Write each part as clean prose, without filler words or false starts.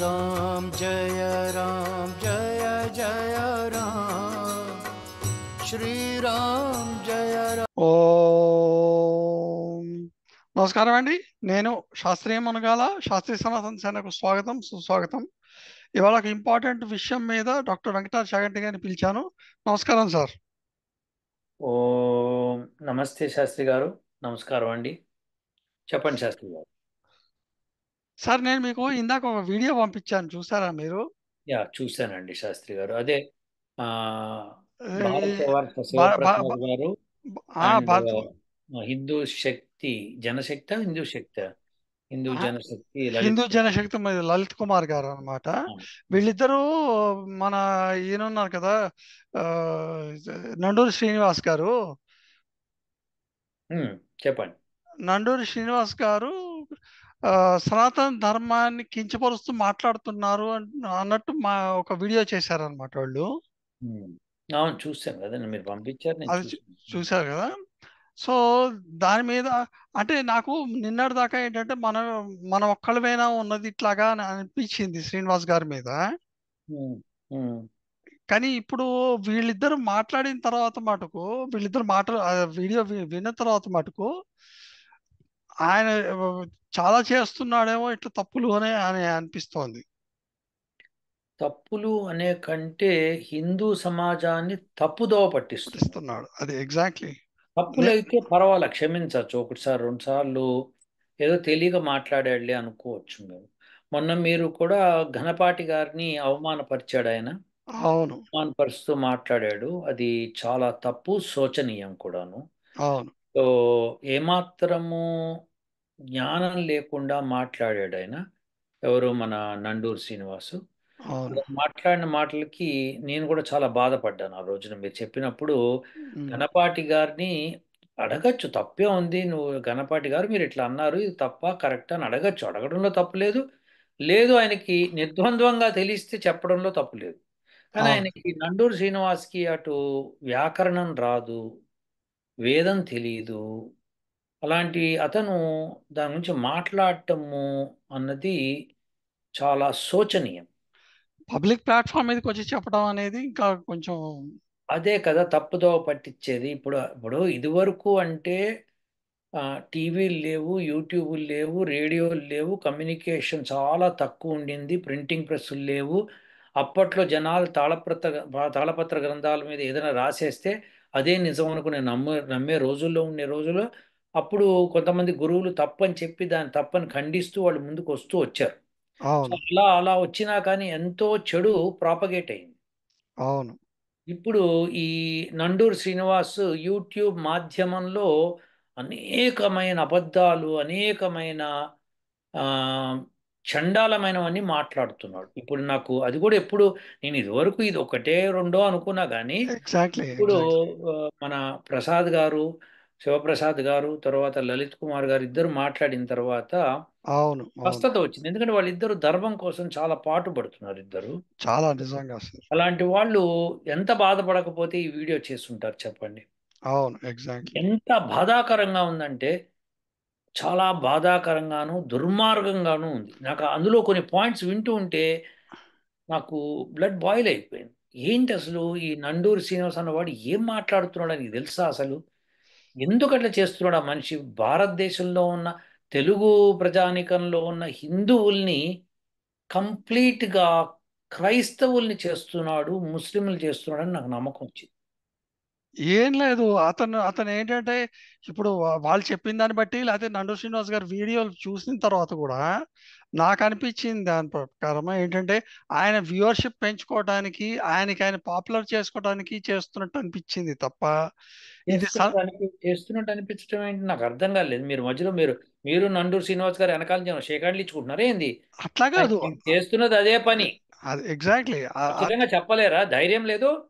राम जय राम श्री राम जय राम. ఓం నమస్కారం అండి. నేను శాస్త్రీయ మునగాల శాస్త్రీయ సనాతన సేనకు స్వాగతం సుస్వాగతం. ఇవాళ ఒక ఇంపార్టెంట్ విషయం మీద డాక్టర్ వెంకటాచ చాగంటి గారిని పిలిచాను. నమస్కారం సార్. ఓం నమస్తే శాస్త్రి గారు. నమస్కారం అండి. చెప్పండి శాస్త్రి గారు. సార్ నేను మీకు ఇందాక ఒక వీడియో పంపించాను, చూసారా మీరు? చూశానండి శాస్త్రి గారు. అదే ఆ భారత ఈ సేవార్త భా- భా- శివప్రసాద్ భా- గారు ఆ, అండ్ భారత హిందూ శక్తి జనశక్తి హిందూ ఆ, జనశక్తి హిందూ లలిత్ కుమార్. జనశక్తి మీద లలిత్ కుమార్ గారు అన్నమాట. ఆ, వీళ్ళిద్దరూ మన ఈయనున్నారు కదా, ఆ, నండూరి శ్రీనివాస్ గారు. చెప్పండి. నండూరి శ్రీనివాస్ గారు సనాతన ధర్మాన్ని కించపరుస్తూ మాట్లాడుతున్నారు అన్నట్టు ఒక వీడియో చేశారనమాట వాళ్ళు. ఉమ్, అవును, చూశాను కదండి, మీరు పంపించారు, నేను అది చూశాను. చూశారు కదా. సో దాని మీద అంటే నాకు నిన్నటి దాకా ఏంటంటే మన ఒక్కళ్ళమైనా ఉన్నది ఇట్లాగా అని అనిపించింది శ్రీనివాస్ గారి మీద. ఉమ్, ఉమ్. కానీ ఇప్పుడు వీళ్ళిద్దరు మాట్లాడిన తర్వాత మటుకు, వీళ్ళిద్దరు వీడియో విన్న తర్వాత మటుకు ఆయన చాలా చేస్తున్నాడేమో ఇట్లా తప్పులు అని అనిపిస్తోంది. తప్పులు అనే కంటే హిందూ సమాజాన్ని తప్పుదోవ పట్టిస్తున్నారు. పట్టిస్తున్నాడు, అది ఎగ్జాక్ట్లీ. తప్పులైతే పర్వాలా, క్షమించవచ్చు. ఒకటిసారి రెండు సార్లు ఏదో తెలియక మాట్లాడాడులే అనుకోవచ్చు మేము. మొన్న మీరు కూడా ఘనపాటి గారిని అవమానపరిచాడు ఆయన. అవును అవమానపరుస్తూ మాట్లాడాడు. అది చాలా తప్పు, శోచనీయం కూడాను. అవును సో ఏమాత్రము జ్ఞానం లేకుండా మాట్లాడాడు ఆయన. ఎవరు? మన నండూరు శ్రీనివాసు. అవును. అలా మాట్లాడిన మాటలకి నేను కూడా చాలా బాధపడ్డాను ఆ రోజున. మీరు చెప్పినప్పుడు ఉమ్, ఘనపాటి గారిని అడగచ్చు, తప్పే ఉంది, నువ్వు ఘనపాటి గారు మీరు ఇట్లా అన్నారు, ఇది తప్ప కరెక్ట్ అని అడగచ్చు. అడగడంలో తప్పు లేదు. లేదు, ఆయనకి నిర్ద్వంద్వంగా తెలిస్తే చెప్పడంలో తప్పు లేదు. కానీ అవును. ఆయనకి నండూరు శ్రీనివాస్కి అటు వ్యాకరణం రాదు, వేదం తెలియదు. అలాంటి అతను దాని గురించి మాట్లాడటము అన్నది చాలా శోచనీయం. పబ్లిక్ ప్లాట్ఫామ్ మీదకి వచ్చి చెప్పడం అనేది ఇంకా కొంచెం. అదే కదా తప్పుదోవ పట్టించేది. ఇప్పుడు ఇప్పుడు ఇదివరకు అంటే టీవీలు లేవు, యూట్యూబులు లేవు, రేడియోలు లేవు, కమ్యూనికేషన్ చాలా తక్కువ ఉండింది, ప్రింటింగ్ ప్రెస్సులు లేవు. అప్పట్లో జనాలు తాళపత్ర గ్రంథాల మీద ఏదైనా రాసేస్తే అదే నిజం అనుకునే నమ్మే రోజుల్లో ఉండే రోజుల్లో అప్పుడు కొంతమంది గురువులు తప్పని చెప్పి దాన్ని తప్పని ఖండిస్తూ వాళ్ళు ముందుకు వస్తూ వచ్చారు. సో అవును అలా అలా వచ్చినా కానీ ఎంతో చెడు ప్రాపగేట్ అయింది. అవును ఇప్పుడు ఈ నండూరు శ్రీనివాస్ యూట్యూబ్ మాధ్యమంలో అనేకమైన అబద్ధాలు, అనేకమైన ఆ, చండాలమైనవన్నీ మాట్లాడుతున్నాడు. ఇప్పుడు నాకు అది కూడా ఎప్పుడు, నేను ఇదివరకు ఇది ఒకటే రెండో అనుకున్నా కానీ ఎగ్జాక్ట్లీ ఇప్పుడు ఎగ్జాక్ట్లీ. ఆ, మన ప్రసాద్ గారు, శివప్రసాద్ గారు, తర్వాత లలిత్ కుమార్ గారు ఇద్దరు మాట్లాడిన తర్వాత అవును అవును. స్పష్టత వచ్చింది. ఎందుకంటే వాళ్ళిద్దరు ధర్మం కోసం చాలా పాటుపడుతున్నారు ఇద్దరు. చాలా నిజంగా సార్. అలాంటి వాళ్ళు ఎంత బాధపడకపోతే ఈ వీడియో చేస్తుంటారు చెప్పండి. అవును ఎగ్జాక్ట్లీ. ఎంత బాధాకరంగా ఉందంటే చాలా బాధాకరంగాను దుర్మార్గంగాను ఉంది. నాకు అందులో కొన్ని పాయింట్స్ వింటూ ఉంటే నాకు బ్లడ్ బాయిల్ అయిపోయింది. ఏంటి అసలు ఈ నండూరి శ్రీనివాస్ అన్నవాడు ఏం మాట్లాడుతున్నాడు అని తెలుసా అసలు? ఎందుకు అట్లా చేస్తున్నాడు ఆ మనిషి? భారతదేశంలో ఉన్న తెలుగు ప్రజానికంలో ఉన్న హిందువుల్ని కంప్లీట్గా క్రైస్తవుల్ని చేస్తున్నాడు, ముస్లింలు చేస్తున్నాడు అని నాకు నమ్మకం వచ్చింది. ఏం లేదు, అతను అతను ఏంటంటే ఇప్పుడు వాళ్ళు చెప్పిన దాన్ని బట్టి, లేకపోతే నండు శ్రీనివాస్ గారి వీడియోలు చూసిన తర్వాత కూడా నాకు అనిపించింది దాని ప్రకారం ఏంటంటే ఆయన వ్యూవర్షిప్ పెంచుకోవడానికి, ఆయన పాపులర్ చేసుకోవడానికి చేస్తున్నట్టు అనిపించింది తప్ప ఇది చేస్తున్నట్టు అనిపించడం ఏంటి నాకు అర్థం కాలేదు. మీరు మధ్యలో మీరు నండూరు శ్రీనివాస్ గారు వెనకాల నుంచి షేకాండ్లు ఇచ్చుకుంటున్నారా ఏంది? అట్లా కాదు. ఆయన చేస్తున్నది అదే పని. అది ఎగ్జాక్ట్లీ. ఖచ్చితంగా చెప్పలేరా? ధైర్యం లేదు.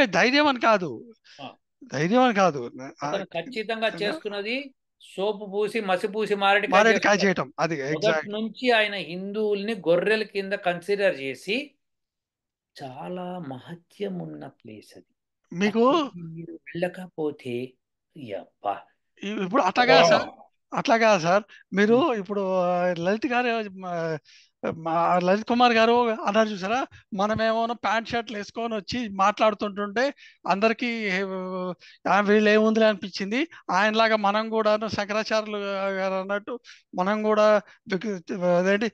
ధైర్యం అని కాదు, ఆ, ధైర్యం అని కాదు. అతను ఖచ్చితంగా చేస్తున్నది సోపు పూసి మసి పూసి మారేడుకాయ మారేడుకాయ చేస్తున్నారు. చేయటం, అది మొదటి ఎగ్జాక్ట్. నుంచి ఆయన హిందువుల్ని గొర్రెల కింద కన్సిడర్ చేసి, చాలా మహత్యం ఉన్న ప్లేస్ అది. మీకు అక్కడికి మీరు వెళ్ళకపోతే యబ్బా. ఇప్పుడు అట్లా కాదు సార్, అట్లా కాదు సార్. మీరు ఇప్పుడు లలిత్ గారు మా లలిత్ కుమార్ గారు అన్నారు చూసారా, మనమేమో ప్యాంట్ షర్ట్లు వేసుకొని వచ్చి మాట్లాడుతుంటుంటే అందరికీ వీళ్ళు ఏముందిలే అనిపించింది. ఆయనలాగా మనం కూడా శంకరాచార్యులు గారు అన్నట్టు మనం కూడా అదేంటి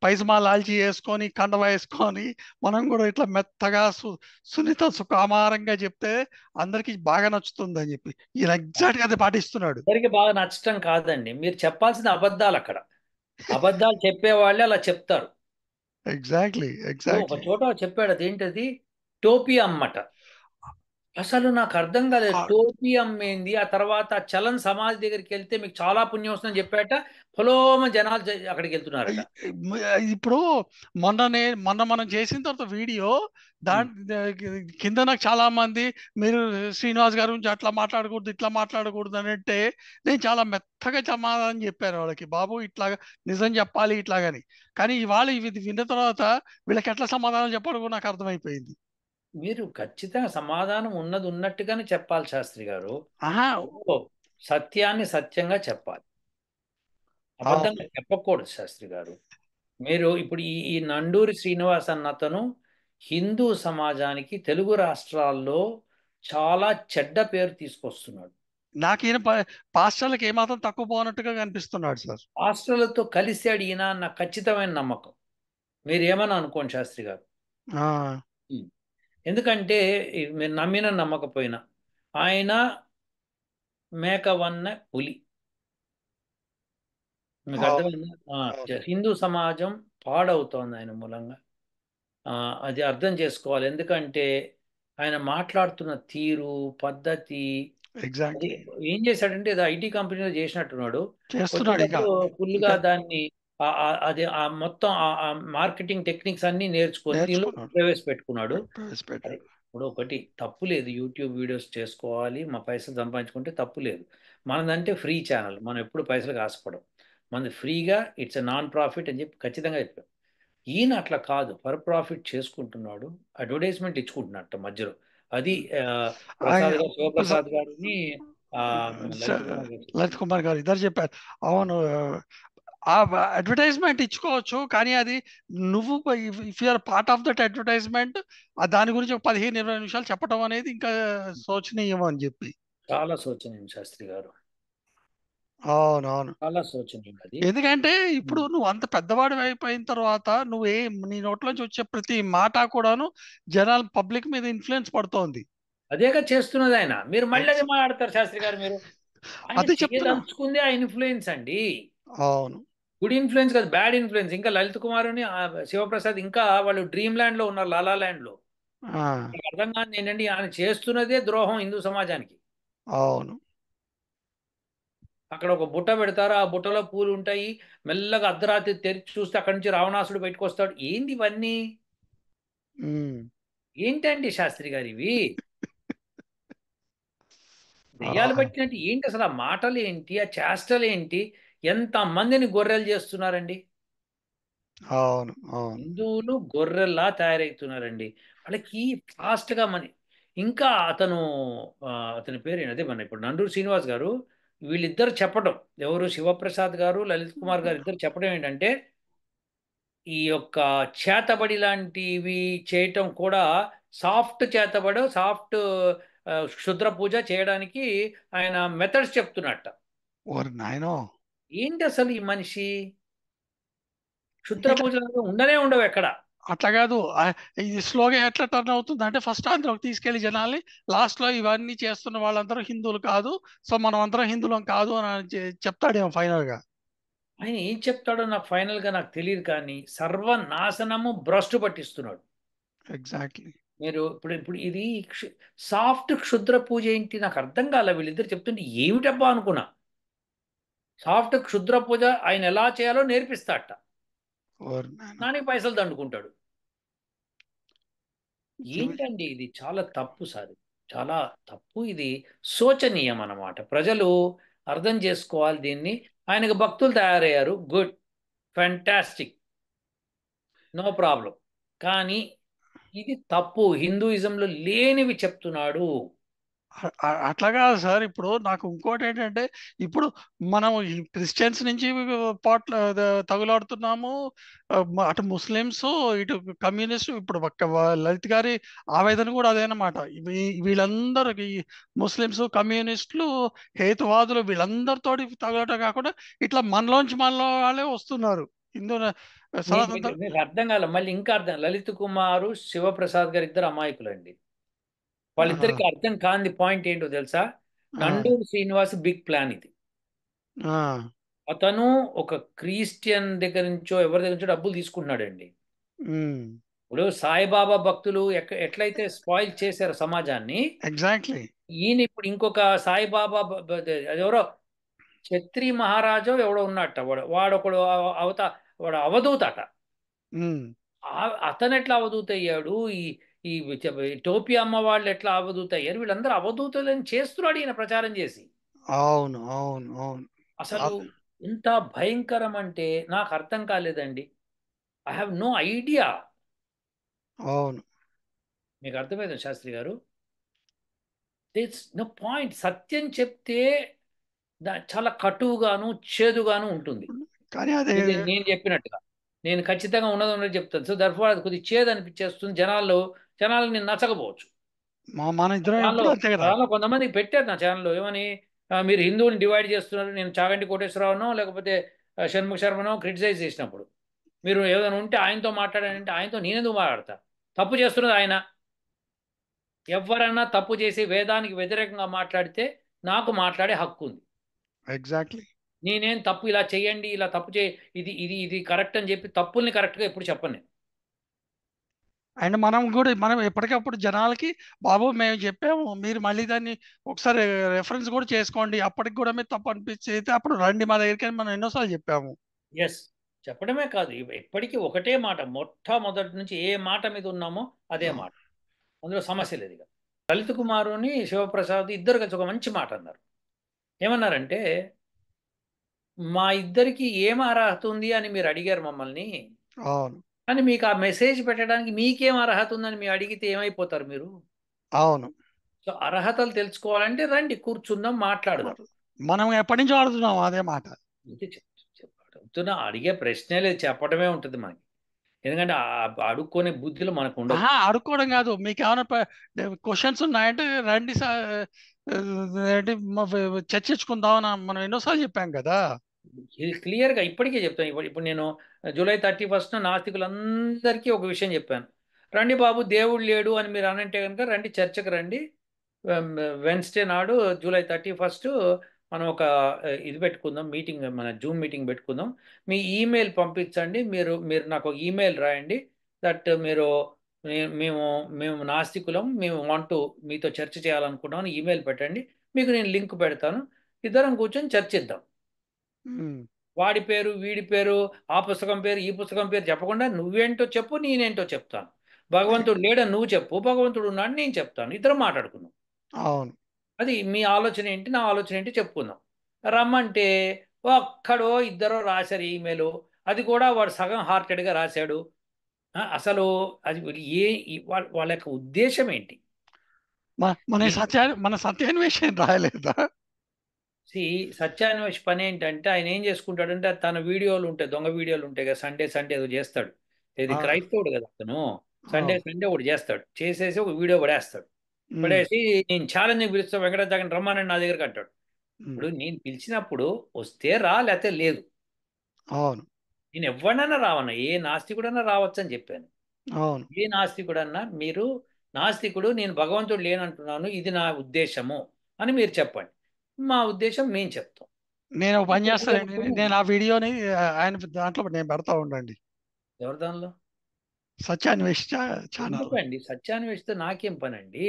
పైజమా లాల్చీ వేసుకొని కండవ వేసుకొని మనం కూడా ఇట్లా మెత్తగా సున్నిత సుకుమారంగా చెప్తే అందరికీ బాగా నచ్చుతుంది అని చెప్పి ఈయన ఎగ్జాక్ట్ గా అది పాటిస్తున్నాడు. అందరికి బాగా నచ్చటం కాదండి, మీరు చెప్పాల్సిన అబద్ధాలు అక్కడ. అబద్ధాలు చెప్పేవాళ్ళే అలా చెప్తారు. ఎగ్జాక్ట్లీ ఇప్పుడు ఒక ఎగ్జాక్ట్లీ. చోట చెప్పాడు, అదేంటది, టోపీ అమ్మట. అసలు నాకు అర్థం కాలేదు, టోపీ అమ్మేంది. ఆ తర్వాత చలన్ సమాధి దగ్గరికి వెళ్తే మీకు చాలా పుణ్యం వస్తుందని చెప్పాట. పొలోమ జనాలు అక్కడికి వెళ్తున్నారట. ఇప్పుడు మొన్న మనం చేసిన తర్వాత వీడియో కింద నాకు చాలా మంది మీరు శ్రీనివాస్ గారి గురించి అట్లా మాట్లాడకూడదు ఇట్లా మాట్లాడకూడదు అని అంటే నేను చాలా మెత్తగా సమాధానం చెప్పాను వాళ్ళకి, బాబు ఇట్లా నిజం చెప్పాలి ఇట్లాగని. కానీ ఇవాళ ఇది విన్న తర్వాత వీళ్ళకి ఎట్లా సమాధానం చెప్పాలో కూడా నాకు అర్థమైపోయింది. మీరు ఖచ్చితంగా సమాధానం ఉన్నది ఉన్నట్టుగానే చెప్పాలి శాస్త్రి గారు. ఆహా. ఓ, సత్యాన్ని సత్యంగా చెప్పాలి, అబద్ధంగా చెప్పకూడదు శాస్త్రి గారు. మీరు ఇప్పుడు ఈ నండూరి శ్రీనివాస్ అన్న అతను హిందూ సమాజానికి తెలుగు రాష్ట్రాల్లో చాలా చెడ్డ పేరు తీసుకొస్తున్నాడు. నాకు ఈయన పాస్టర్లకు ఏమాత్రం తక్కువ పోనట్టుగా కనిపిస్తున్నాడు సార్. హాస్టళ్లతో కలిశాడు ఈయన, నాకు ఖచ్చితమైన నమ్మకం. మీరు ఏమని అనుకోండి శాస్త్రి గారు. ఆ, ఎందుకంటే మీరు నమ్మిన నమ్మకపోయినా ఆయన మేకవన్న పులి. మీకు అవును అర్థమైందా? అవును. హిందూ సమాజం పాడవుతోంది ఆయన మూలంగా. అది అర్థం చేసుకోవాలి. ఎందుకంటే ఆయన మాట్లాడుతున్న తీరు, పద్ధతి, అది ఎగ్జాక్ట్లీ ఏం చేశాడంటే ఏదో ఐటీ కంపెనీలో చేసినట్టున్నాడు. చేస్తున్నాడు ఇక. వచ్చేటప్పుడు ఫుల్గా ఇంకా దాన్ని అది మొత్తం ఆ మార్కెటింగ్ టెక్నిక్స్ అన్ని నేర్చుకొని దీనిలో నేర్చుకున్నాడు, ప్రవేశపెట్టుకున్నాడు. అది ప్రవేశపెట్టాడు. ఇప్పుడు ఒకటి తప్పు లేదు, యూట్యూబ్ వీడియోస్ చేసుకోవాలి, మా పైసలు సంపాదించుకుంటే తప్పు లేదు. మనదంటే ఫ్రీ ఛానల్, మనం ఎప్పుడు పైసలకు ఆశపడం. మనది ఫ్రీగా, ఇట్స్ ఎ నాన్ ప్రాఫిట్ అని చెప్పి ఖచ్చితంగా చెప్పాం. ఈయన అట్లా కాదు, ఫర్ ప్రాఫిట్ చేసుకుంటున్నాడు, అడ్వర్టైజ్మెంట్ ఇచ్చుకుంటున్నట్ట మధ్యలో. అది ప్రసాద్ గారు, ప్రసాద్ శివప్రసాద్ గారిని ఆ, లలిత్ కుమార్ గారు లలిత్ చెప్తున్నారు. కుమార్ గారు ఇద్దరు చెప్పారు. అవును, ఆ అడ్వర్టైజ్మెంట్ ఇచ్చుకోవచ్చు కానీ అది నువ్వు if you're part of that advertisement దాని గురించి ఒక 15-20 నిమిషాలు చెప్పడం అనేది ఇంకా శోచనీయం అని చెప్పి. చాలా శోచనీయం శాస్త్రి గారు, అవునవును. చాలా శోచనీయం అది. ఎందుకంటే ఇప్పుడు నువ్వు అంత పెద్దవాడు అయిపోయిన తర్వాత నీ నోట్లోంచి వచ్చే ప్రతి మాట కూడాను జనాలు పబ్లిక్ మీద ఇన్ఫ్లుయెన్స్ పడుతోంది. అదేగా చేస్తున్నది ఆయన. మీరు మళ్ళీ అదే మాట్లాడతారు శాస్త్రి గారు. మీరు ఆయన అదే చెప్తున్నా. చేయదలుచుకుందే ఆ ఇన్ఫ్లుయెన్స్ అండి. అవును గుడ్ ఇన్ఫ్లుయెన్స్ కాదు, బ్యాడ్ ఇన్ఫ్లుయెన్స్. ఇంకా లలిత్ కుమార్ని శివప్రసాద్ ఇంకా వాళ్ళు డ్రీమ్ ల్యాండ్ లో ఉన్నారు, లాలా ల్యాండ్ లో. ఆ, మీకు అర్థం కాదు ఏంటండి, ఆయన చేస్తున్నదే ద్రోహం హిందూ సమాజానికి. అవును. అక్కడ ఒక బుట్ట పెడతారు, ఆ బుట్టలో పూలు ఉంటాయి. మెల్లగా అర్ధరాత్రి తెరిచి చూస్తే అక్కడి నుంచి రావణాసుడు బయటకు వస్తాడు. ఏంది ఇవన్నీ? ఉమ్. ఏంటండి శాస్త్రి గారు ఇవి? దెయ్యాలు ఆ, పట్టినట్టు ఏంటి అసలు? ఆ మాటలు ఏంటి, ఆ చేష్టలు ఏంటి? ఎంత మందిని గొర్రెలు చేస్తున్నారండి. అవును అవును. హిందువులు గొర్రెల్లా తయారవుతున్నారండి. వాళ్ళకి ఫాస్ట్గా ఇంకా అతను అతని పేరు అదే మన ఇప్పుడు నండూరు శ్రీనివాస్ గారు, వీళ్ళిద్దరు చెప్పడం, ఎవరు శివప్రసాద్ గారు, లలిత్ కుమార్ గారు ఇద్దరు చెప్పడం ఏంటంటే, ఈ యొక్క చేతబడి లాంటివి చేయటం కూడా సాఫ్ట్ చేతబడు, సాఫ్ట్ క్షుద్ర పూజ చేయడానికి ఆయన మెథడ్స్ చెప్తున్నట్ట. ఓరి నాయనో. ఏంటి అసలు ఈ మనిషి? క్షుద్ర ఇట్లా పూజలు ఉండనే ఉండవు ఎక్కడ. అట్లా కాదు. ఇది స్లోగా ఎట్లా టర్న్ అవుతుంది అంటే ఫస్ట్ అందులోకి తీసుకెళ్లి జనాల్ని లాస్ట్ లో ఇవన్నీ చేస్తున్న వాళ్ళందరూ హిందువులు కాదు, సో మనం అందరం హిందువులం కాదు అని చెప్తాడేమో ఫైనల్ గా. ఆయన ఏం చెప్తాడో నాకు ఫైనల్గా నాకు తెలియదు, కానీ సర్వనాశనము భ్రష్టు పట్టిస్తున్నాడు. ఎగ్జాక్ట్లీ. మీరు ఇప్పుడు ఇప్పుడు ఇది సాఫ్ట్ క్షుద్ర పూజ ఏంటి నాకు అర్థం కాలే. వీళ్ళిద్దరు చెప్తుంటే ఏమిటబ్బా అనుకున్నా. సాఫ్ట్ క్షుద్ర పూజ ఆయన ఎలా చేయాలో నేర్పిస్తాడట, ఓరి నాయనో. దానికి పైసలు దండుకుంటాడు. ఇవి- ఏంటండి ఇది? చాలా తప్పు సార్, చాలా తప్పు. ఇది శోచనీయం అన్నమాట. ప్రజలు అర్థం చేసుకోవాలి దీన్ని. ఆయనకు భక్తులు తయారయ్యారు, గుడ్, ఫ్యాంటాస్టిక్, నో ప్రాబ్లం. కానీ ఇది తప్పు, హిందూయిజంలో లేనివి చెప్తున్నాడు. అట్లా కాదు సార్. ఇప్పుడు నాకు ఇంకోటి ఏంటంటే, ఇప్పుడు మనం ఈ క్రిస్టియన్స్ నుంచి తగులాడుతున్నాము. అటు ముస్లిమ్స్, ఇటు కమ్యూనిస్ట్. ఇప్పుడు లలిత్ గారి ఆవేదన కూడా అదేనమాట. వీళ్ళందరికి ముస్లిమ్స్, కమ్యూనిస్టులు, హేతువాదులు వీళ్ళందరితోటి తగలటం కాకుండా ఇట్లా మనలో వాళ్ళే వస్తున్నారు. హిందూ సనాతన. మీకు అర్థం కాలే, మళ్ళీ ఇంకా అర్థం. లలిత్ కుమారు, శివప్రసాద్ గారు ఇద్దరు అమాయకులండి. వాళ్ళిద్దరికి అర్థం కాని పాయింట్ ఏంటో తెలుసా? నండూరు శ్రీనివాస్ బిగ్ ప్లాన్ ఇది. అతను ఒక క్రిస్టియన్ దగ్గర నుంచో ఎవరి దగ్గర నుంచో డబ్బులు తీసుకుంటున్నాడండి. ఇప్పుడు సాయిబాబా భక్తులు ఎట్లయితే స్పాయిల్ చేశారో సమాజాన్ని, ఎగ్జాక్ట్లీ. ఈయన ఇప్పుడు ఇంకొక సాయిబాబా ఎవరో ఛత్రి మహారాజు ఎవడో ఉన్నట్ట, వాడొకడు వాడు అవధూత అట. అతను ఎట్లా అవధూత అయ్యాడు? ఈ ఈ టోపీ అమ్మ వాళ్ళు ఎట్లా అవధూత అయ్యారు? వీళ్ళందరూ అవధూతలని చేస్తున్నాడు ఈయన ప్రచారం చేసి. అవును, అవును, అవును. అసలు ఇంత భయంకరం అంటే నాకు అర్థం కాలేదండి. I have no idea. అవును. మీకు అర్థమైంది శాస్త్రి గారు? దిట్స్ నో పాయింట్. సత్యం చెప్తే చాలా కటువుగాను చేదుగాను ఉంటుంది. కానీ అదే నేను చెప్పినట్టుగా నేను ఖచ్చితంగా ఉన్నది చెప్తాను. సో దర్ఫోర్ అది కొద్దిగా చేదు అనిపించేస్తుంది. జనాలు నేను నచ్చకపోవచ్చు. మన ఇద్దరం ఎప్పుడు అంతే కదా. కొంతమంది పెట్టారు నా ఛానల్లో ఏమని, మీరు హిందువుని డివైడ్ చేస్తున్నారు. నేను చాగంటి కోటేశ్వరరావునో లేకపోతే షణ్ముఖ శర్మనో క్రిటిసైజ్ చేసినప్పుడు మీరు ఏదైనా ఉంటే ఆయనతో మాట్లాడానంటే, ఆయనతో నేనెందుకు మాట్లాడతా? తప్పు చేస్తున్నది ఆయన. ఎవరైనా తప్పు చేసి వేదానికి వ్యతిరేకంగా మాట్లాడితే నాకు మాట్లాడే హక్కు ఉంది. ఎగ్జాక్ట్లీ. నేనేం తప్పు ఇలా చేయండి, ఇలా తప్పు ఇది ఇది ఇది కరెక్ట్ అని చెప్పి తప్పుల్ని కరెక్ట్గా ఎప్పుడు చెప్పను నేను. అండ్ మనం ఎప్పటికప్పుడు జనాలకి, బాబు మేము చెప్పాము, మీరు మళ్ళీ దాన్ని ఒకసారి రెఫరెన్స్ కూడా చేసుకోండి, అప్పటికి కూడా మీరు తప్పు అనిపించి అప్పుడు రండి మా దగ్గరికి అని మనం ఎన్నోసార్లు చెప్పాము. ఎస్, చెప్పడమే కాదు, ఎప్పటికీ ఒకటే మాట, మొట్టమొదటి నుంచి ఏ మాట మీద ఉన్నామో అదే మాట. అందులో సమస్య లేదు. ఇక లలిత్ కుమారుని శివప్రసాద్ ఇద్దరు కలిసి ఒక మంచి మాట అన్నారు. ఏమన్నారంటే, మా ఇద్దరికి ఏం అర్హత ఉంది అని మీరు అడిగారు మమ్మల్ని. అవును. కానీ మీకు ఆ మెసేజ్ పెట్టడానికి మీకేం అర్హత ఉందని మీరు అడిగితే ఏమైపోతారు మీరు? అవును. సో అర్హతలు తెలుసుకోవాలంటే రండి, కూర్చుందాం, మాట్లాడదాం. మనం ఎప్పటి నుంచో ఆడుతున్నాం అదే మాట. చెప్తున్నా, అడిగే ప్రశ్నే లేదు, చెప్పడమే ఉంటుంది మనకి. ఎందుకంటే అడుక్కునే బుద్ధిలో మనకు ఉండదు. అడుక్కోవడం కాదు, మీకు ఏమైనా క్వశ్చన్స్ ఉన్నాయంటే రండి చర్చించుకుందాం అని మనం ఎన్నోసార్లు చెప్పాం కదా. ఇది క్లియర్గా ఇప్పటికే చెప్తాను. ఇప్పుడు నేను జూలై 31న నాస్తికులందరికీ ఒక విషయం చెప్పాను. రండి బాబు, దేవుడు లేడు అని మీరు అనంటే కనుక రండి, చర్చకు రండి. వెన్స్డే నాడు జూలై 31 మనం ఒక ఇది పెట్టుకుందాం, మీటింగ్, మన జూమ్ మీటింగ్ పెట్టుకుందాం. మీ ఈమెయిల్ పంపించండి, మీరు నాకు ఒక ఈమెయిల్ రాయండి, దట్ మేము మేము నాస్తికులం, మేము మీతో చర్చ చేయాలనుకుంటామని ఈమెయిల్ పెట్టండి, మీకు నేను లింక్ పెడతాను, ఇద్దరం కూర్చొని చర్చిద్దాం. వాడి పేరు, వీడి పేరు, ఆ పుస్తకం పేరు, ఈ పుస్తకం పేరు చెప్పకుండా నువ్వేంటో చెప్పు, నేనేంటో చెప్తాను. భగవంతుడు లేడని నువ్వు చెప్పు, భగవంతుడు ఉన్నాడు నేను చెప్తాను, ఇద్దరం మాట్లాడుకుందాం. అవును. అది మీ ఆలోచన ఏంటి, నా ఆలోచన ఏంటి చెప్పుకుందాం. రమ్మంటే ఒక్కడో ఇద్దరో రాశారు ఈమెయిల్, అది కూడా వాడు సగం హార్టెడ్గా రాశాడు. అసలు అది వాళ్ళ యొక్క ఉద్దేశం ఏంటి? మన సత్యాన్వేషణ రాయలేదా? సత్యాన్వేష్ పని ఏంటంటే, ఆయన ఏం చేసుకుంటాడంటే, తన వీడియోలు ఉంటాయి, దొంగ వీడియోలు ఉంటాయి కదా, సండే ఏదో చేస్తాడు. ఇది క్రైస్తవుడు కదా అతను, సండే ఒకటి చేస్తాడు, చేసేసి ఒక వీడియో పడేస్తాడు. పడేసి నేను ఛాలెంజ్ పిలుస్తా, వెంకటరాజన్ రమ్మానని నా దగ్గరికి అంటాడు. ఇప్పుడు నేను పిలిచినప్పుడు వస్తే రా, లేకపోతే లేదు. అవును. నేను ఎవరినైనా రావన్నా, ఏ నాస్తికుడన్నా రావచ్చు అని చెప్పాను. అవును. ఏ నాస్తికుడన్నా, మీరు నాస్తికుడు, నేను భగవంతుడు లేనంటున్నాను, ఇది నా ఉద్దేశము అని మీరు చెప్పండి, మా ఉద్దేశం మేము చెప్తాం. నేను పని చేస్తానండి, నేను ఆ వీడియోని ఆయన దాంట్లో నేను పెడతా ఉండండి. ఎవరి దానిలో? సత్యాన్వేష్ ఛానల్. సత్యాన్వేష్తో నాకేం పని అండి?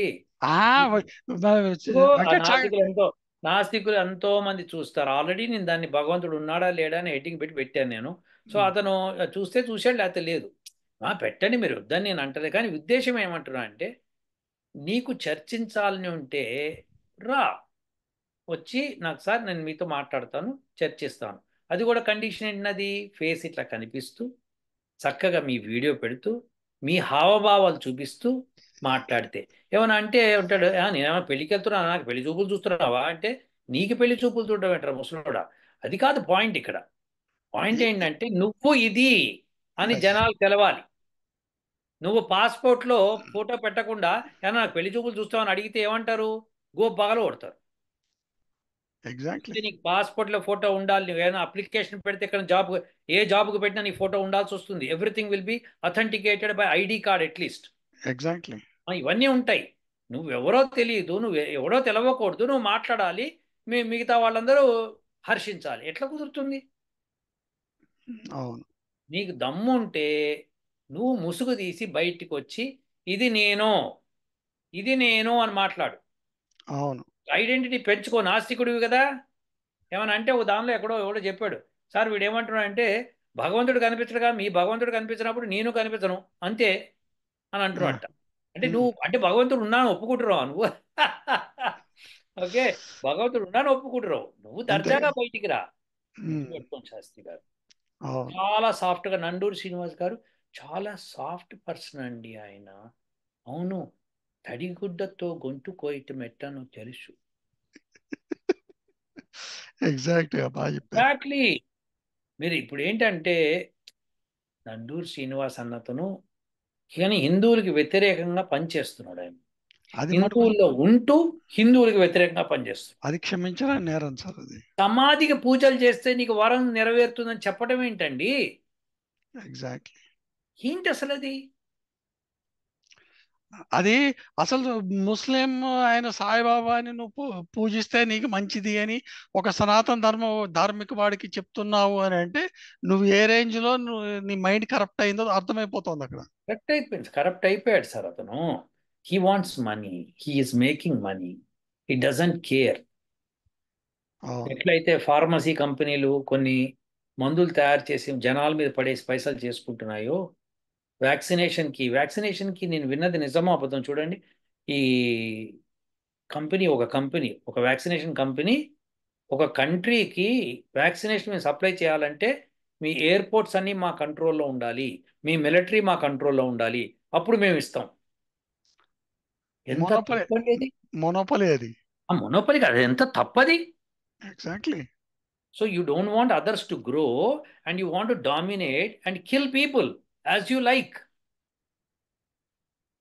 నాస్తికులు ఎంతో మంది చూస్తారు. ఆల్రెడీ నేను దాన్ని భగవంతుడు ఉన్నాడా లేడా అని హెడ్డింగ్ పెట్టాను నేను. సో అతను చూస్తే చూశాడు, లేకపోతే లేదు. పెట్టండి, మీరు వద్దని నేను అంటలే. కానీ ఉద్దేశం ఏమంటున్నా అంటే, నీకు చర్చించాలని ఉంటే రా, వచ్చి నాకు సార్ నేను మీతో మాట్లాడతాను, చర్చిస్తాను. అది కూడా కండిషన్ ఏంటినది, ఫేస్ ఇట్లా కనిపిస్తూ, చక్కగా మీ వీడియో పెడుతూ, మీ హావభావాలు చూపిస్తూ, మాట్లాడితే ఏమన్నా అంటే ఉంటాడు, నేనేమన్నా పెళ్లికి వెళ్తున్నా, నాకు పెళ్లి చూపులు చూస్తున్నావా అంటే, నీకు పెళ్లి చూపులు చూడడం ఏంటారా ముసలోడా? అది కాదు పాయింట్ ఇక్కడ. పాయింట్ ఏంటంటే నువ్వు ఇది అని జనాలు తెలవాలి. నువ్వు పాస్పోర్ట్లో ఫోటో పెట్టకుండా ఏమన్నా నాకు పెళ్లి చూపులు చూస్తావని అడిగితే ఏమంటారు? పగల కొడతారు. ఎగ్జాక్ట్లీ. నీకు పాస్పోర్ట్లో ఫోటో ఉండాలి. నువ్వు ఏదైనా అప్లికేషన్ పెడితే ఇక్కడ ఏ జాబ్కి పెట్టినా నీ ఫోటో ఉండాల్సి వస్తుంది. Everything will be authenticated by ID card at least. Exactly. ఇవన్నీ ఉంటాయి. నువ్వెవరో తెలియదు, నువ్వు ఎవరో తెలవకూడదు, నువ్వు మాట్లాడాలి, మిగతా వాళ్ళందరూ హర్షించాలి. ఎట్లా కుదురుతుంది? అవును. నీకు దమ్ముంటే నువ్వు ముసుగు తీసి బయటికి వచ్చి ఇది నేను ఇది నేను అని మాట్లాడు. అవును. ఐడెంటిటీ పెంచుకో. నాస్తికుడివి కదా. ఏమన్నా అంటే ఒక దానిలో ఎవడో చెప్పాడు, సార్ వీడు ఏమంటున్నాడు అంటే, భగవంతుడు కనిపించడుగా, మీ భగవంతుడు కనిపించినప్పుడు నేను కనిపించను అంతే అని అంటున్నట్ట. అంటే నువ్వు అంటే భగవంతుడు ఉన్నాను ఒప్పుకుంటున్నావు నువ్వు. ఓకే, భగవంతుడు ఉన్నాను ఒప్పుకుంటున్నావు, నువ్వు అంతే. దర్జాగా బయటికి రా. పెట్టుకోండి శాస్త్రి గారు. అవును. చాలా సాఫ్ట్గా నండూరి శ్రీనివాస్ గారు చాలా సాఫ్ట్ పర్సన్ అండి ఆయన. అవును, తడిగుడ్డతో గొంతు కోయటం ఎట్టానో తెలుసు. ఎగ్జాక్ట్గా బాగా చెప్పారు. ఎగ్జాక్ట్లీ. మీరు ఇప్పుడు ఏంటంటే నండూరి శ్రీనివాస్ అన్నతను కానీ హిందువులకి వ్యతిరేకంగా పనిచేస్తున్నాడు ఆయన. అది మటుకు హిందువుల్లో ఉంటూ హిందువులకి వ్యతిరేకంగా పనిచేస్తున్నాడు. అది క్షమించడానికి నేరం సార్ అది. సమాధికి పూజలు చేస్తే నీకు వరం నెరవేరుతుందని చెప్పడం ఏంటండి? ఎగ్జాక్ట్లీ. ఏంటి అసలు అది? అది అసలు ముస్లిం ఆయన సాయిబాబాని నువ్వు పూజిస్తే నీకు మంచిది అని ఒక సనాతన ధార్మిక వాడికి చెప్తున్నావు అని అంటే నువ్వు ఏ రేంజ్ లో నీ మైండ్ కరప్ట్ అయిందో అర్థమైపోతుంది అక్కడ. కరప్ట్ అయిపోయాడు సార్ అతను. He wants money, he is making money, he doesn't care. ఎట్లయితే ఫార్మసీ కంపెనీలు కొన్ని మందులు తయారు చేసి జనాల మీద పడేసి పైసలు చేసుకుంటున్నాయో, వ్యాక్సినేషన్కి నేను విన్నది నిజమో అబద్ధం చూడండి. ఈ ఒక వ్యాక్సినేషన్ కంపెనీ ఒక కంట్రీకి వ్యాక్సినేషన్ మేము సప్లై చేయాలంటే మీ ఎయిర్పోర్ట్స్ అన్నీ మా కంట్రోల్లో ఉండాలి, మీ మిలిటరీ మా కంట్రోల్లో ఉండాలి, అప్పుడు మేము ఇస్తాం. ఎంత తప్పండి మొనోపలి అది. మొనోపలి కాదు, ఎంత తప్పది. Exactly. So you don't want others to grow and you want to dominate and kill people as you like.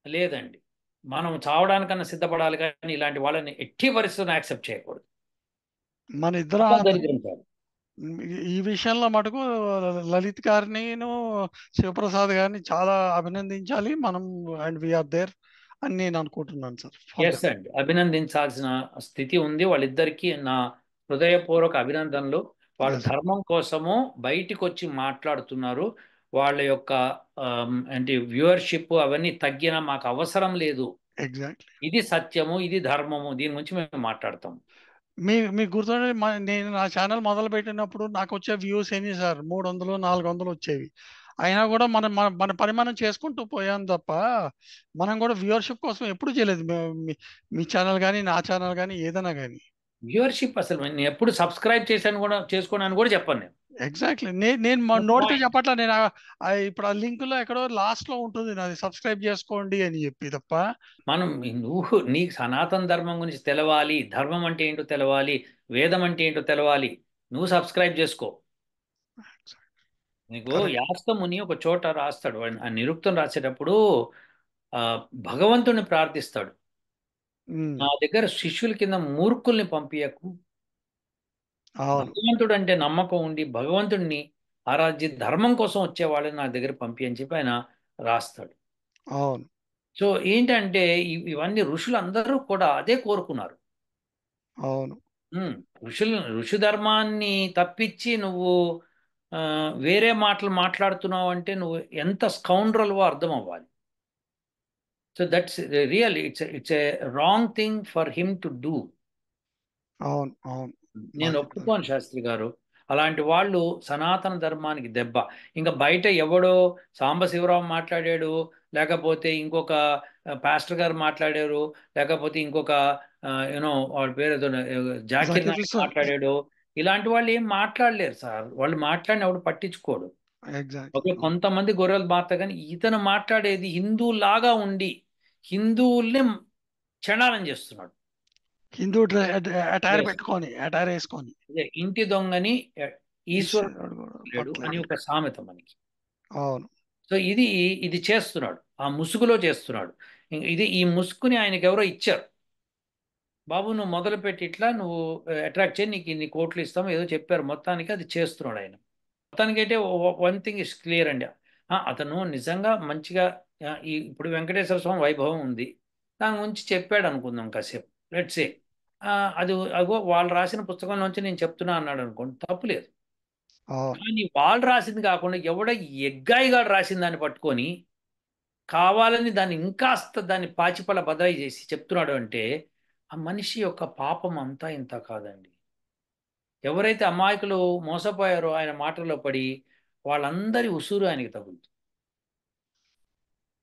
లేదండి, మనం చావడానికన్నా సిద్ధపడాలి, కానీ ఇలాంటి వాళ్ళని ఎట్టి పరిస్థితులను యాక్సెప్ట్ చేయకూడదు. మన ఇద్దరు దరిద్రం కాదు. ఈ విషయంలో మటుకు లలిత్ గారిని శివప్రసాద్ గారిని చాలా అభినందించాలి మనం. అండ్ వీఆర్ దేర్ అని నేను అనుకుంటున్నాను సార్. ఎస్ అండి, అభినందించాల్సిన స్థితి ఉంది. వాళ్ళిద్దరికీ నా హృదయపూర్వక అభినందనలు. వాళ్ళ ధర్మం కోసము బయటికి వచ్చి మాట్లాడుతున్నారు. వాళ్ళ యొక్క అంటే వ్యూవర్షిప్ అవన్నీ తగ్గినా మాకు అవసరం లేదు. ఎగ్జాక్ట్లీ. ఇది సత్యము, ఇది ధర్మము, దీని గురించి మేము మాట్లాడతాం. మీకు గుర్తుండే నేను నా ఛానల్ మొదలు పెట్టినప్పుడు నాకు వచ్చే వ్యూస్ ఎన్ని సార్ 300 400 వచ్చేవి. అయినా కూడా మన మన పని మనం చేసుకుంటూ పోయాం తప్ప మనం కూడా వ్యూవర్షిప్ కోసం ఎప్పుడు చేయలేదు. మీ ఛానల్ కానీ నా ఛానల్ కానీ ఏదైనా కానీ వ్యూవర్షిప్ అసలు నేను ఎప్పుడు సబ్స్క్రైబ్ చేసుకోనని కూడా చెప్పాను నేను. ఎగ్జాక్ట్లీ. నేను నోటితో చెప్పట్లా. నేను ఇప్పుడు ఆ లింక్ లో ఎక్కడో లాస్ట్ లో ఉంటుంది నాది, సబ్స్క్రైబ్ చేసుకోండి అని చెప్పి తప్ప. మనం నీకు సనాతన ధర్మం గురించి తెలవాలి, ధర్మం అంటే ఏంటో తెలవాలి, వేదం అంటే ఏంటో తెలవాలి, నువ్వు సబ్స్క్రైబ్ చేసుకో. నీకు యాస్తముని ఒక చోట రాస్తాడు, ఆ నిరుక్తం రాసేటప్పుడు భగవంతుని ప్రార్థిస్తాడు, నా దగ్గర శిష్యుల కింద మూర్ఖుల్ని పంపించకు, భగవంతుడు అంటే నమ్మకం ఉండి భగవంతుడిని ఆరాధ్య ధర్మం కోసం వచ్చేవాళ్ళని నా దగ్గర పంపి అని చెప్పి ఆయన రాస్తాడు. అవును. సో ఏంటంటే ఇవన్నీ ఋషులందరూ కూడా అదే కోరుకున్నారు. అవును. ఋషి ధర్మాన్ని తప్పించి నువ్వు వేరే మాటలు మాట్లాడుతున్నావు అంటే నువ్వు ఎంత స్కౌండ్రల్వో అర్థం అవ్వాలి. So that's real, it's a wrong thing for him to do. అవును. అవును. నేను ఒప్పుకోను శాస్త్రి గారు. అలాంటి వాళ్ళు సనాతన ధర్మానికి దెబ్బ. ఇంకా బయట ఎవడో సాంబశివరావు మాట్లాడాడు, లేకపోతే ఇంకొక పాస్టర్ గారు మాట్లాడారు, లేకపోతే ఇంకొక యూనో వాళ్ళ పేరు ఏదో జాకిర్ నాయక్ మాట్లాడాడు, ఇలాంటి వాళ్ళు ఏం మాట్లాడలేరు సార్. వాళ్ళు మాట్లాడిన ఎవడు పట్టించుకోడు. ఓకే, కొంతమంది గొర్రెలు బాత, కానీ ఇతను మాట్లాడేది హిందూ లాగా ఉండి హిందువుల్ని చండాలం చేస్తున్నాడు. Hindu attire Yes. పెట్టుకొని అటైర్ వేసుకొని అదే ఇంటి దొంగని ఈశ్వరుడు ఈశ్వరుడు కూడా లేడు అని పట్టలేడు. ఒక సామెత మనకి. అవును సో ఇది చేస్తున్నాడు, ఆ ముసుగులో చేస్తున్నాడు. ఈ ముసుగుని ఆయనకి ఎవరో ఇచ్చారు. బాబు నువ్వు మొదలుపెట్టి ఇట్లా నువ్వు అట్రాక్ట్ చేయి, నీకు ఇన్ని కోట్లు ఇస్తాం ఏదో చెప్పారు. మొత్తానికి అది చేస్తున్నాడు ఆయన. మొత్తానికైతే వన్ థింగ్ ఇస్ క్లియర్ అండి. అతను నిజంగా మంచిగా ఇప్పుడు వెంకటేశ్వర స్వామి వైభవం ఉంది, దాని గురించి చెప్పాడు అనుకుందాం కాసేపు, లెట్స్ సే. అది అగో వాళ్ళు రాసిన పుస్తకంలోంచి నేను చెప్తున్నా అన్నాడు అనుకోండి, తప్పులేదు. అవును కానీ వాళ్ళు రాసింది కాకుండా ఎవడ ఎగ్గాయిగా రాసిన దాన్ని పట్టుకొని కావాలని దాన్ని ఇంకాస్త దాన్ని పాచిపల బదలాయి చేసి చెప్తున్నాడు అంటే ఆ మనిషి యొక్క పాపం అంతా ఇంత కాదండి. ఎవరైతే అమాయకులు మోసపోయారో ఆయన మాటల్లో పడి వాళ్ళందరి ఉసూరు ఆయనకి తగులుతుంది.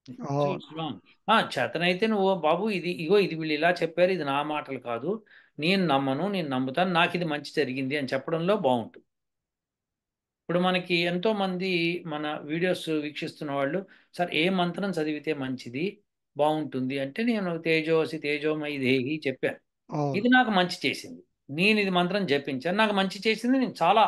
సో అవును ఇట్స్ రాంగ్. చేతనైతే నువ్వు బాబు ఇది వీళ్ళు ఇలా చెప్పారు, ఇది నా మాటలు కాదు, నేను నమ్మను, నేను నమ్ముతాను, నాకు ఇది మంచి జరిగింది అని చెప్పడంలో బాగుంటుంది. ఇప్పుడు మనకి ఎంతో మంది మన వీడియోస్ వీక్షిస్తున్న వాళ్ళు, సార్ ఏ మంత్రం చదివితే మంచిది బాగుంటుంది అంటే నేను తేజోసి తేజోమయి దేహి చెప్పాను. అవును ఇది నాకు మంచి చేసింది, నేను ఇది మంత్రం జపించాను, నాకు మంచి చేసింది, నేను చాలా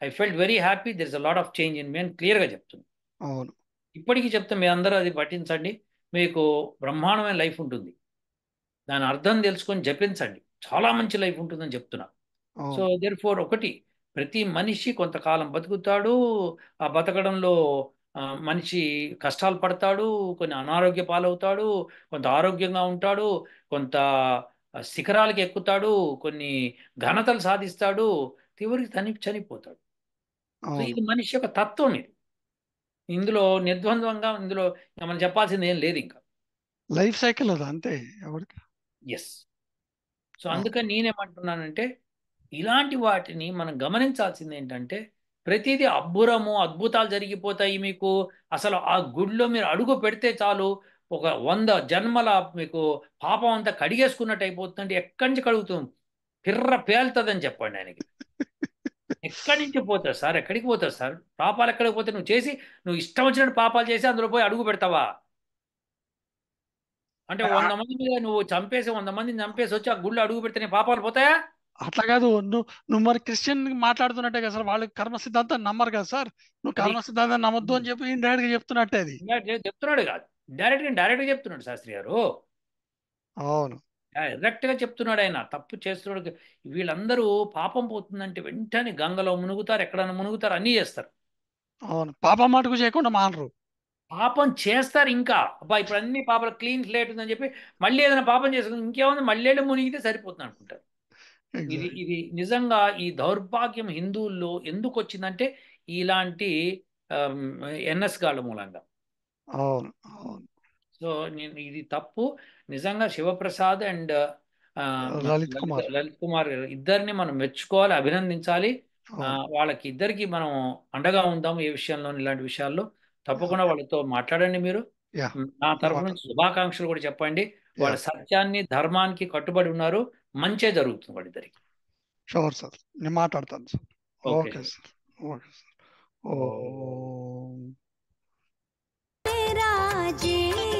I felt very happy, there is a lot of change in me అని క్లియర్గా చెప్తున్నాను. అవును ఇప్పటికీ చెప్తే మీ అందరూ అది పఠించండి, మీకు బ్రహ్మాండమైన లైఫ్ ఉంటుంది. దాని అర్థం తెలుసుకొని జపించండి, చాలా మంచి లైఫ్ ఉంటుందని చెప్తున్నా. సో అవును దేర్ ఫోర్ ఒకటి, ప్రతి మనిషి కొంతకాలం బతుకుతాడు. ఆ బతకడంలో మనిషి కష్టాలు పడతాడు, కొన్ని అనారోగ్య పాలవుతాడు, కొంత ఆరోగ్యంగా ఉంటాడు, కొంత శిఖరాలకి ఎక్కుతాడు, కొన్ని ఘనతలు సాధిస్తాడు, చివరికి చనిపోతాడు. సో అవును ఇది మనిషి యొక్క తత్వం. ఇందులో నిర్ద్వంద్వంగా ఇందులో మనం చెప్పాల్సింది ఏం లేదు ఇంకా. లైఫ్ సైకిల్ అది అంతే ఎవరికి. ఎస్. సో అందుకని నేనేమంటున్నానంటే ఇలాంటి వాటిని మనం గమనించాల్సింది ఏంటంటే ప్రతిదీ అబ్బురము అద్భుతాలు జరిగిపోతాయి మీకు. అసలు ఆ గుడిలో మీరు అడుగు పెడితే చాలు ఒక 100 జన్మల మీకు పాపం అంతా కడిగేసుకున్నట్టు అయిపోతుందంటే ఎక్కడి నుంచి కడుగుతుంది, పిర్ర పేలుతుందని చెప్పండి ఆయనకి. ఎక్కడి నుంచి పోతుంది సార్, ఎక్కడికి పోతుంది సార్ పాపాలు, ఎక్కడికి పోతే నువ్వు ఇష్టం వచ్చినట్టు పాపాలు చేసి అందులో పోయి అడుగు పెడతావా? అంటే 100 మంది మీద నువ్వు 100 మందిని చంపేసి వచ్చి ఆ గుళ్ళు అడుగు పెడితే నీ పాపాలు పోతాయా? అట్లా కాదు, నువ్వు మరి క్రిస్టియన్ మాట్లాడుతున్నట్టే కదా సార్, వాళ్ళు కర్మ సిద్ధాంతం నమ్మరు కదా సార్, నువ్వు అది కర్మ సిద్ధాంతం నమ్మొద్దు అని చెప్పి ఇండైరెక్ట్ గా చెప్తున్నట్టే అది. చెప్తున్నాడు కాదు, డైరెక్ట్గా చెప్తున్నాడు శాస్త్రి గారు. అవును డైరెక్ట్గా చెప్తున్నాడు ఆయన, తప్పు చేస్తున్నాడు. వీళ్ళందరూ పాపం పోతుందంటే వెంటనే గంగలో మునుగుతారు, ఎక్కడైనా మునుగుతారు, అన్నీ చేస్తారు. అవును పాపం మటుకు చేయకుండా మానరు. పాపం చేస్తారు ఇంకా, అబ్బా ఇప్పుడు అన్ని పాపాలు క్లీన్ స్లేట్ ఉందని చెప్పి మళ్ళీ ఏదైనా పాపం చేసుకుని ఇంకేముంది మళ్ళీ వెళ్ళి మునిగితే సరిపోతుంది అనుకుంటారు. ఇది నిజంగా ఈ దౌర్భాగ్యం హిందువుల్లో ఎందుకు వచ్చిందంటే ఇలాంటి ఎన్ఎస్ గాళ్ళ మూలంగా. అవును అవును సో నేను ఇది తప్పు. నిజంగా శివప్రసాద్ అండ్ లలిత్ కుమార్. లలిత్ కుమార్ గారు ఇద్దరిని మనం మెచ్చుకోవాలి, అభినందించాలి. అవును వాళ్ళకి ఇద్దరికి మనం అండగా ఉందాము ఏ విషయంలో, ఇలాంటి విషయాల్లో తప్పకుండా వాళ్ళతో మాట్లాడండి మీరు. యా నా తరఫు నుంచి శుభాకాంక్షలు కూడా చెప్పండి. వాళ్ళ సత్యాన్ని ధర్మానికి కట్టుబడి ఉన్నారు, మంచే జరుగుతుంది వాళ్ళిద్దరికి. షూర్ సార్, నేను మాట్లాడతాను sir. Okay okay sir. Sir, okay sir. ఓ तेरा जे